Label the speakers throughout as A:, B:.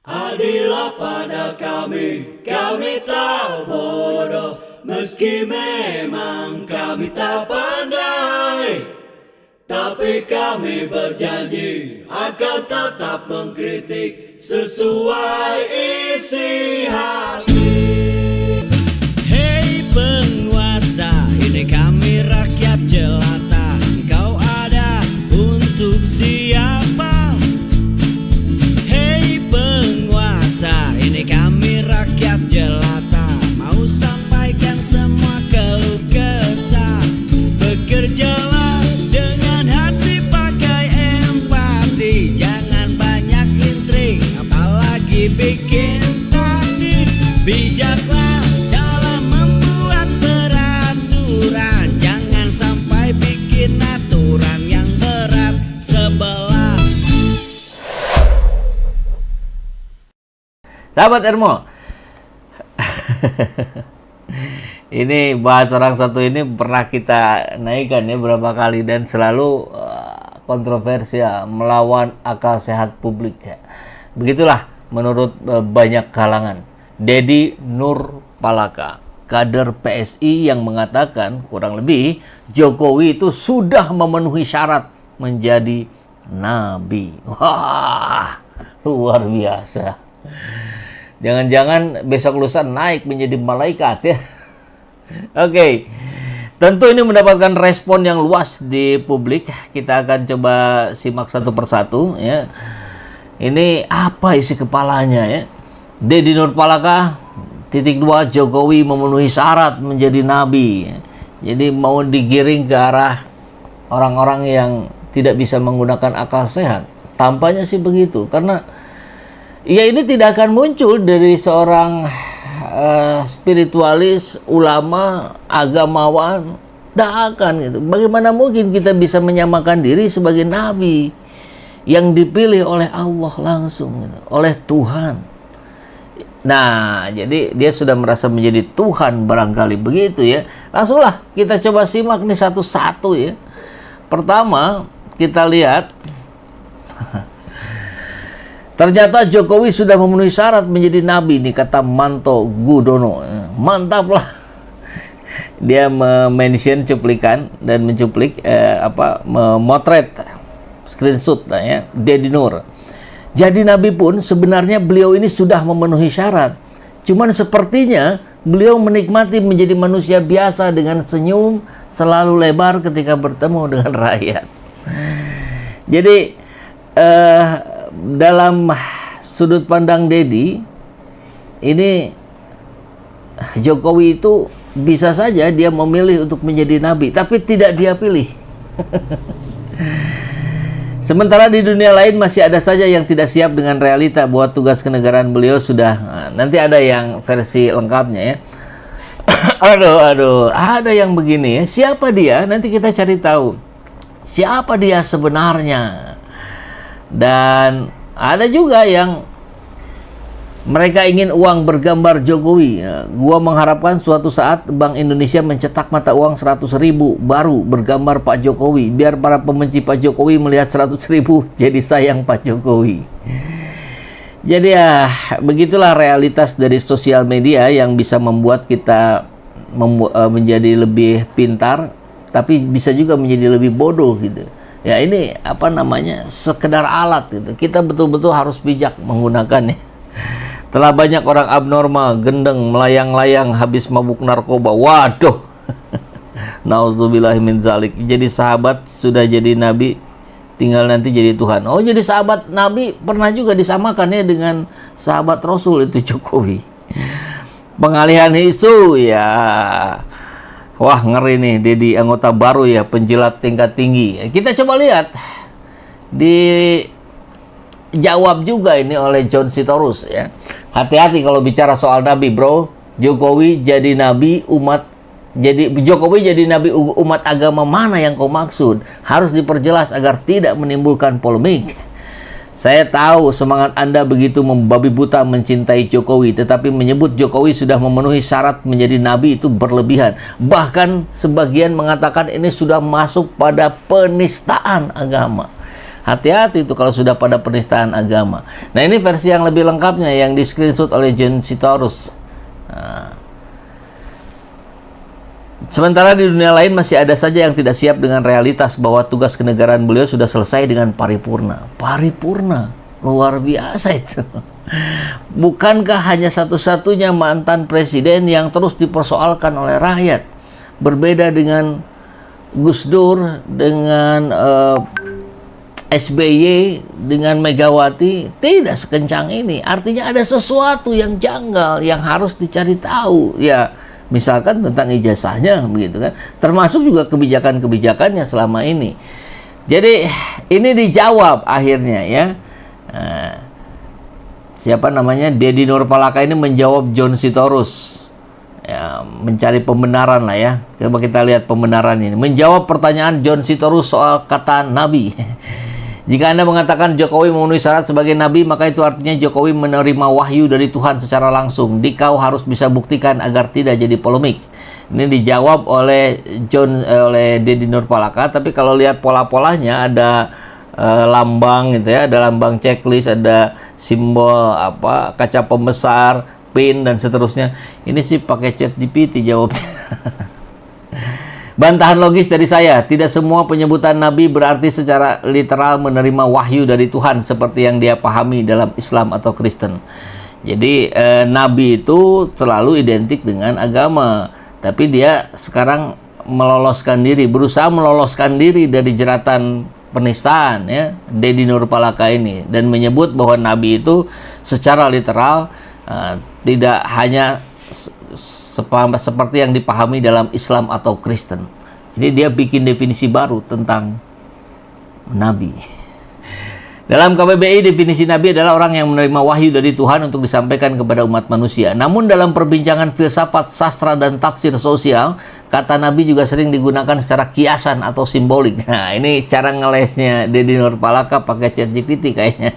A: Adillah pada kami tak bodoh, meski memang kami tak pandai. Tapi kami berjanji akan tetap mengkritik sesuai isi hati. Hei penguasa, ini kami rakyat jelata. Engkau ada untuk siapa? Ini kami rakyat jelata, mau sampaikan semua keluh kesah. Bekerjalah dengan hati, pakai empati, jangan banyak intrik, apalagi bikin taktik. Bijaklah dalam membuat peraturan, jangan sampai bikin aturan yang berat sebelah.
B: Sahabat Ermo, ini bahas orang satu ini pernah kita naikkan ya berapa kali dan selalu kontroversial, melawan akal sehat publik ya. Begitulah menurut banyak kalangan. Dedi Nurpalaka, kader PSI yang mengatakan kurang lebih Jokowi itu sudah memenuhi syarat menjadi nabi. Wah, luar biasa. Jangan-jangan besok lusa naik menjadi malaikat ya. Oke. Tentu ini mendapatkan respon yang luas di publik. Kita akan coba simak satu persatu ya. Ini apa isi kepalanya ya? Dedi Nurpalaka _2 Jokowi memenuhi syarat menjadi nabi. Jadi mau digiring ke arah orang-orang yang tidak bisa menggunakan akal sehat. Tampaknya sih begitu karena ya ini tidak akan muncul dari seorang spiritualis, ulama, agamawan. Tidak akan gitu. Bagaimana mungkin kita bisa menyamakan diri sebagai nabi yang dipilih oleh Allah langsung gitu, oleh Tuhan. Nah, jadi dia sudah merasa menjadi Tuhan barangkali begitu ya. Langsunglah kita coba simak nih satu-satu ya. Pertama, kita lihat ternyata Jokowi sudah memenuhi syarat menjadi nabi nih, kata Manto Gudono. Mantap lah. Dia mention cuplikan dan mencuplik memotret screenshot ya Dedi Nur. Jadi nabi pun sebenarnya beliau ini sudah memenuhi syarat. Cuman sepertinya beliau menikmati menjadi manusia biasa dengan senyum selalu lebar ketika bertemu dengan rakyat. Jadi dalam sudut pandang Dedi, ini Jokowi itu bisa saja dia memilih untuk menjadi nabi, tapi tidak dia pilih. Sementara di dunia lain masih ada saja yang tidak siap dengan realita bahwa tugas kenegaraan beliau sudah. Nah, nanti ada yang versi lengkapnya ya. aduh, ada yang begini ya. Siapa dia? Nanti kita cari tahu. Siapa dia sebenarnya? Dan ada juga yang mereka ingin uang bergambar Jokowi. Gua mengharapkan suatu saat Bank Indonesia mencetak mata uang 100.000 baru bergambar Pak Jokowi. Biar para pembenci Pak Jokowi melihat 100.000 jadi sayang Pak Jokowi. Jadi ya begitulah realitas dari sosial media yang bisa membuat kita menjadi lebih pintar, tapi bisa juga menjadi lebih bodoh gitu. Ya ini sekedar alat gitu. Kita betul-betul harus bijak menggunakannya. Telah banyak orang abnormal, gendeng, melayang-layang habis mabuk narkoba. Waduh. Nauzubillahi min zalik. Jadi sahabat sudah jadi nabi, tinggal nanti jadi Tuhan. Oh, jadi sahabat nabi pernah juga disamakan ya dengan sahabat Rasul itu Jokowi. Pengalihan isu ya. Wah, ngeri nih Dedi, anggota baru ya, penjilat tingkat tinggi. Kita coba lihat. Dijawab juga ini oleh John Sitorus ya. Hati-hati kalau bicara soal nabi, bro. Jokowi jadi nabi umat agama mana yang kau maksud? Harus diperjelas agar tidak menimbulkan polemik. Saya tahu semangat Anda begitu membabi buta mencintai Jokowi, tetapi menyebut Jokowi sudah memenuhi syarat menjadi nabi itu berlebihan. Bahkan sebagian mengatakan ini sudah masuk pada penistaan agama. Hati-hati itu kalau sudah pada penistaan agama. Nah, ini versi yang lebih lengkapnya yang di screenshot oleh John Sitorus. Nah, sementara di dunia lain masih ada saja yang tidak siap dengan realitas bahwa tugas kenegaraan beliau sudah selesai dengan paripurna. Paripurna, luar biasa itu. Bukankah hanya satu-satunya mantan presiden yang terus dipersoalkan oleh rakyat? Berbeda dengan Gus Dur, dengan SBY, dengan Megawati, tidak sekencang ini. Artinya ada sesuatu yang janggal yang harus dicari tahu. Ya, misalkan tentang ijazahnya, begitu kan. Termasuk juga kebijakan-kebijakannya selama ini. Jadi ini dijawab akhirnya ya. Siapa namanya? Deddy Nurpalaka ini menjawab John Sitorus. Ya, mencari pembenaran lah ya. Coba kita lihat pembenaran ini. Menjawab pertanyaan John Sitorus soal kata nabi. Jika Anda mengatakan Jokowi memenuhi syarat sebagai nabi, maka itu artinya Jokowi menerima wahyu dari Tuhan secara langsung. Dikau harus bisa buktikan agar tidak jadi polemik. Ini dijawab oleh oleh Deddy Nurpalaka, tapi kalau lihat pola-polanya ada lambang gitu ya, ada lambang checklist, ada simbol apa kaca pembesar, pin dan seterusnya. Ini sih pakai ChatGPT jawabnya. Bantahan logis dari saya, tidak semua penyebutan nabi berarti secara literal menerima wahyu dari Tuhan seperti yang dia pahami dalam Islam atau Kristen. Jadi nabi itu selalu identik dengan agama, tapi dia sekarang meloloskan diri, berusaha meloloskan diri dari jeratan penistaan ya, Deddy Nurpalaka ini, dan menyebut bahwa nabi itu secara literal tidak hanya seperti yang dipahami dalam Islam atau Kristen. Jadi dia bikin definisi baru tentang nabi. Dalam KBBI, definisi nabi adalah orang yang menerima wahyu dari Tuhan untuk disampaikan kepada umat manusia. Namun dalam perbincangan filsafat, sastra, dan tafsir sosial, kata nabi juga sering digunakan secara kiasan atau simbolik. Nah, ini cara ngelesnya Deddy Nurpalaka pakai ChatGPT kayaknya.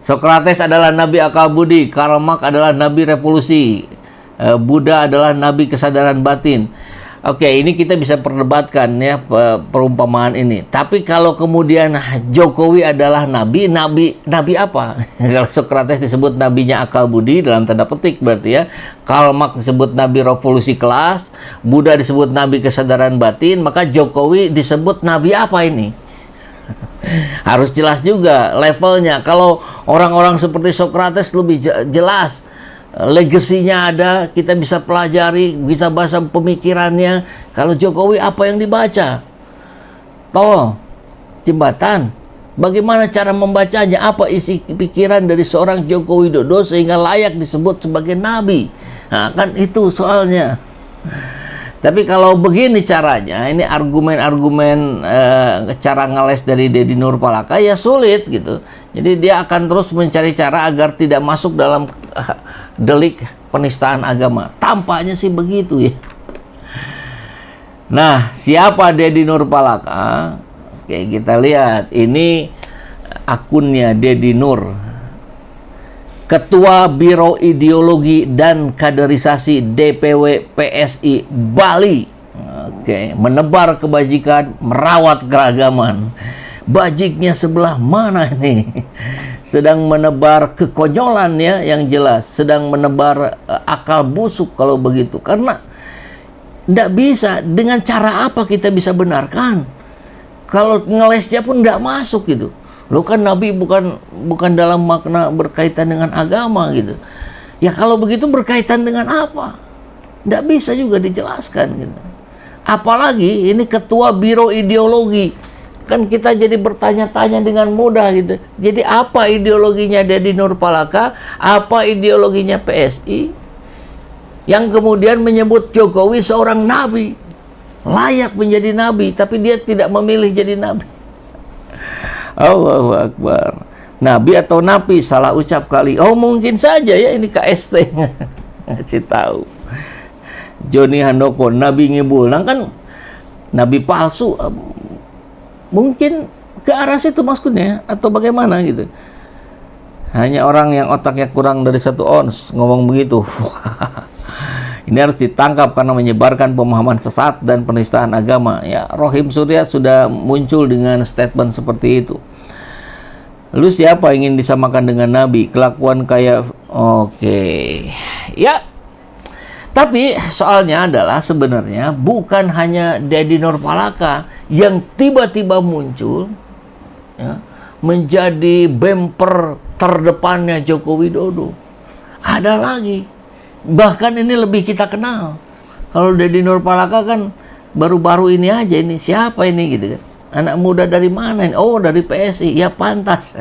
B: Socrates adalah nabi akal budi, Karl Marx adalah nabi revolusi, Buddha adalah nabi kesadaran batin. Oke, ini kita bisa perdebatkan ya perumpamaan ini. Tapi kalau kemudian Jokowi adalah nabi apa? Kalau Socrates disebut nabinya akal budi dalam tanda petik berarti ya. Karl Marx disebut nabi revolusi kelas, Buddha disebut nabi kesadaran batin, maka Jokowi disebut nabi apa ini? Harus jelas juga levelnya. Kalau orang-orang seperti Socrates lebih jelas, legasinya ada, kita bisa pelajari, bisa baca pemikirannya. Kalau Jokowi apa yang dibaca? Tol, jembatan. Bagaimana cara membacanya? Apa isi pikiran dari seorang Joko Widodo sehingga layak disebut sebagai nabi? Nah, kan itu soalnya. Tapi kalau begini caranya, ini argumen-argumen cara ngeles dari Deddy Nurpalaka ya sulit gitu. Jadi dia akan terus mencari cara agar tidak masuk dalam delik penistaan agama. Tampaknya sih begitu ya. Nah, siapa Deddy Nurpalaka? Oke, kita lihat. Ini akunnya Deddy Nur. Ketua Biro Ideologi dan Kaderisasi DPW PSI Bali. Oke, menebar kebajikan, merawat keragaman. Bajiknya sebelah mana nih? Sedang menebar kekonyolan ya, yang jelas. Sedang menebar akal busuk kalau begitu. Karena tidak bisa, dengan cara apa kita bisa benarkan? Kalau ngelesnya pun tidak masuk gitu. Lo kan nabi bukan dalam makna berkaitan dengan agama gitu. Ya kalau begitu berkaitan dengan apa? Tidak bisa juga dijelaskan gitu. Apalagi ini ketua Biro Ideologi. Kan kita jadi bertanya-tanya dengan mudah gitu. Jadi apa ideologinya Deddy Nurpalaka? Apa ideologinya PSI? Yang kemudian menyebut Jokowi seorang nabi. Layak menjadi nabi, tapi dia tidak memilih jadi nabi. Allahu Akbar. Nabi atau napi, salah ucap kali. Oh mungkin saja ya ini KST ngasih tahu. Joni Handoko, Nabi Ngibul. Nah kan nabi palsu. Mungkin ke arah situ maksudnya atau bagaimana gitu. Hanya orang yang otaknya kurang dari 1 ons ngomong begitu. Ini harus ditangkap karena menyebarkan pemahaman sesat dan penistaan agama. Ya, Rohim Surya sudah muncul dengan statement seperti itu. Lu siapa ingin disamakan dengan Nabi? Kelakuan kayak ya. Tapi soalnya adalah sebenarnya bukan hanya Deddy Nurpalaka yang tiba-tiba muncul ya, menjadi bemper terdepannya Joko Widodo. Ada lagi. Bahkan ini lebih kita kenal. Kalau Deddy Nurpalaka kan baru-baru ini aja, ini siapa ini gitu kan. Anak muda dari mana ini? Oh, dari PSI. Ya pantas.